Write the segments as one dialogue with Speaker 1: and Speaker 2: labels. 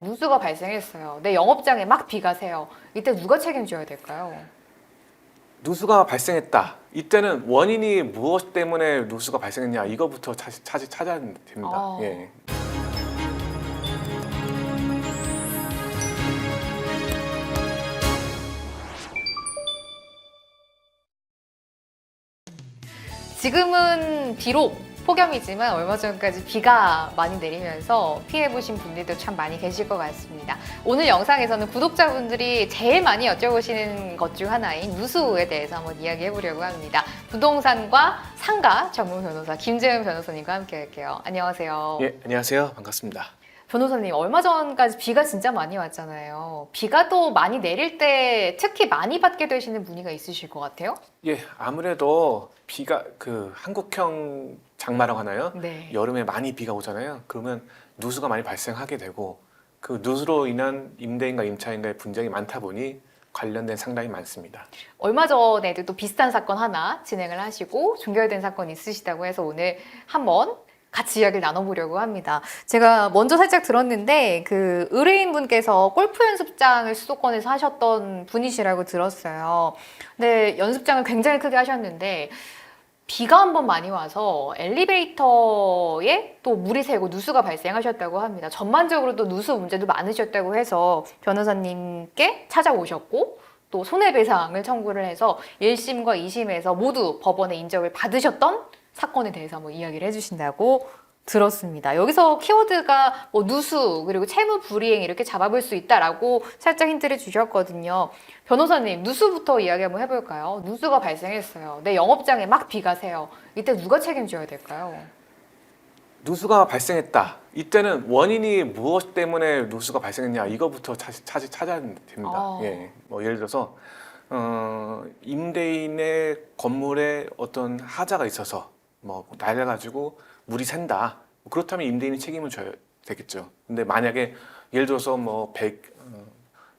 Speaker 1: 누수가 발생했어요. 내 영업장에 막 비가 새요. 이때 누가 책임져야 될까요?
Speaker 2: 누수가 발생했다. 이때는 원인이 무엇 때문에 누수가 발생했냐 이거부터 찾아야 됩니다. 예.
Speaker 1: 지금은 비록 폭염이지만 얼마 전까지 비가 많이 내리면서 피해보신 분들도 참 많이 계실 것 같습니다. 오늘 영상에서는 구독자분들이 제일 많이 여쭤보시는 것 중 하나인 누수에 대해서 한번 이야기해 보려고 합니다. 부동산과 상가 전문 변호사 김재은 변호사님과 함께 할게요. 안녕하세요.
Speaker 2: 예, 안녕하세요. 반갑습니다.
Speaker 1: 변호사님, 얼마 전까지 비가 진짜 많이 왔잖아요. 비가 또 많이 내릴 때 특히 많이 받게 되시는 문의가 있으실 것 같아요?
Speaker 2: 예, 아무래도 비가 한국형 장마라고 하나요?
Speaker 1: 네.
Speaker 2: 여름에 많이 비가 오잖아요. 그러면 누수가 많이 발생하게 되고 그 누수로 인한 임대인과 임차인과의 분쟁이 많다 보니 관련된 상담이 많습니다.
Speaker 1: 얼마 전에도 또 비슷한 사건 하나 진행을 하시고 종결된 사건이 있으시다고 해서 오늘 한번 같이 이야기를 나눠보려고 합니다. 제가 먼저 살짝 들었는데 그 의뢰인분께서 골프 연습장을 수도권에서 하셨던 분이시라고 들었어요. 근데 연습장을 굉장히 크게 하셨는데 비가 한번 많이 와서 엘리베이터에 또 물이 새고 누수가 발생하셨다고 합니다. 전반적으로 또 누수 문제도 많으셨다고 해서 변호사님께 찾아오셨고 또 손해배상을 청구를 해서 1심과 2심에서 모두 법원의 인정을 받으셨던 사건에 대해서 한번 이야기를 해주신다고 들었습니다. 여기서 키워드가 뭐 누수 그리고 채무 불이행 이렇게 잡아볼 수 있다라고 살짝 힌트를 주셨거든요. 변호사님, 누수부터 이야기 한번 해볼까요? 누수가 발생했어요. 내 영업장에 막 비가 새요. 이때 누가 책임져야 될까요?
Speaker 2: 누수가 발생했다. 이때는 원인이 무엇 때문에 누수가 발생했냐 이거부터 찾아야 됩니다. 예, 뭐 예를 들어서 임대인의 건물에 어떤 하자가 있어서 뭐 날려가지고 물이 샌다. 그렇다면 임대인이 책임을 져야 되겠죠. 근데 만약에 예를 들어서 뭐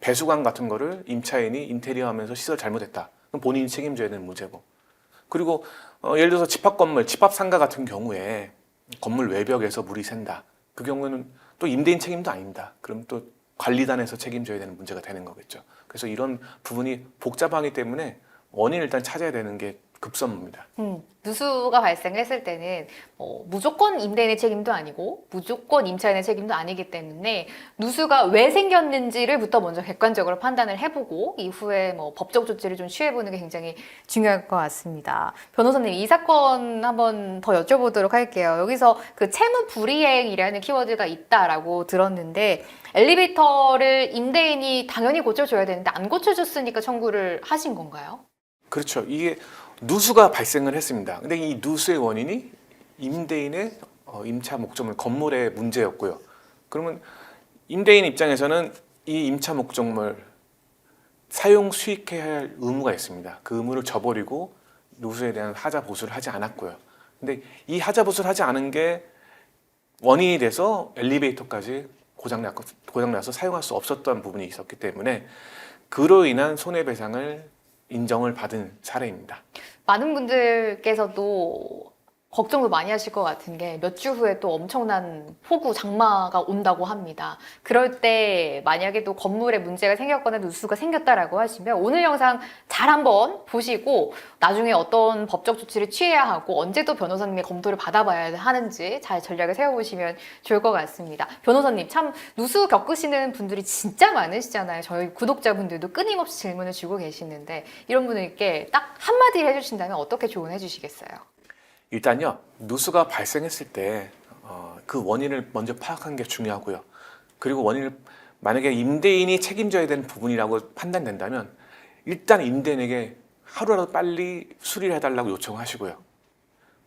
Speaker 2: 배수관 같은 거를 임차인이 인테리어 하면서 시설 잘못했다. 그럼 본인이 책임져야 되는 문제고. 그리고 예를 들어서 집합 건물, 집합 상가 같은 경우에 건물 외벽에서 물이 샌다. 그 경우에는 또 임대인 책임도 아닙니다. 그럼 또 관리단에서 책임져야 되는 문제가 되는 거겠죠. 그래서 이런 부분이 복잡하기 때문에 원인을 일단 찾아야 되는 게 급선무입니다.
Speaker 1: 누수가 발생했을 때는 무조건 임대인의 책임도 아니고 무조건 임차인의 책임도 아니기 때문에 누수가 왜 생겼는지를부터 먼저 객관적으로 판단을 해보고 이후에 뭐 법적 조치를 좀 취해보는 게 굉장히 중요할 것 같습니다. 변호사님, 이 사건 한번 더 여쭤보도록 할게요. 여기서 그 채무 불이행이라는 키워드가 있다라고 들었는데 엘리베이터를 임대인이 당연히 고쳐줘야 되는데 안 고쳐줬으니까 청구를 하신 건가요?
Speaker 2: 그렇죠. 이게 누수가 발생을 했습니다. 근데 이 누수의 원인이 임대인의 임차 목적물 건물의 문제였고요. 그러면 임대인 입장에서는 이 임차 목적물 사용 수익해야 할 의무가 있습니다. 그 의무를 저버리고 누수에 대한 하자 보수를 하지 않았고요. 근데 이 하자 보수를 하지 않은 게 원인이 돼서 엘리베이터까지 고장나서 사용할 수 없었던 부분이 있었기 때문에 그로 인한 손해배상을 인정을 받은 사례입니다.
Speaker 1: 많은 분들께서도 걱정도 많이 하실 것 같은 게 몇 주 후에 또 엄청난 폭우 장마가 온다고 합니다. 그럴 때 만약에 또 건물에 문제가 생겼거나 누수가 생겼다라고 하시면 오늘 영상 잘 한번 보시고 나중에 어떤 법적 조치를 취해야 하고 언제 또 변호사님의 검토를 받아봐야 하는지 잘 전략을 세워보시면 좋을 것 같습니다. 변호사님, 참 누수 겪으시는 분들이 진짜 많으시잖아요. 저희 구독자분들도 끊임없이 질문을 주고 계시는데 이런 분들께 딱 한마디를 해주신다면 어떻게 조언해 주시겠어요?
Speaker 2: 일단요, 누수가 발생했을 때 그 원인을 먼저 파악하는 게 중요하고요. 그리고 원인을 만약에 임대인이 책임져야 되는 부분이라고 판단된다면 일단 임대인에게 하루라도 빨리 수리를 해달라고 요청하시고요.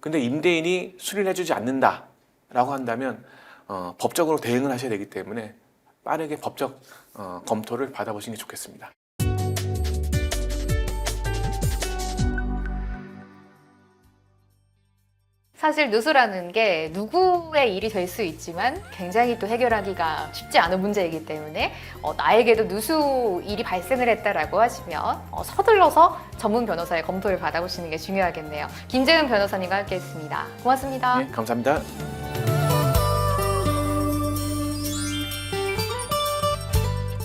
Speaker 2: 근데 임대인이 수리를 해주지 않는다라고 한다면 법적으로 대응을 하셔야 되기 때문에 빠르게 법적 검토를 받아보시는 게 좋겠습니다.
Speaker 1: 사실 누수라는 게 누구의 일이 될 수 있지만 굉장히 또 해결하기가 쉽지 않은 문제이기 때문에 나에게도 누수 일이 발생을 했다라고 하시면 서둘러서 전문 변호사의 검토를 받아보시는 게 중요하겠네요. 김재은 변호사님과 함께했습니다. 고맙습니다.
Speaker 2: 네, 감사합니다.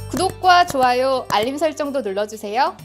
Speaker 1: 구독과 좋아요, 알림 설정도 눌러주세요.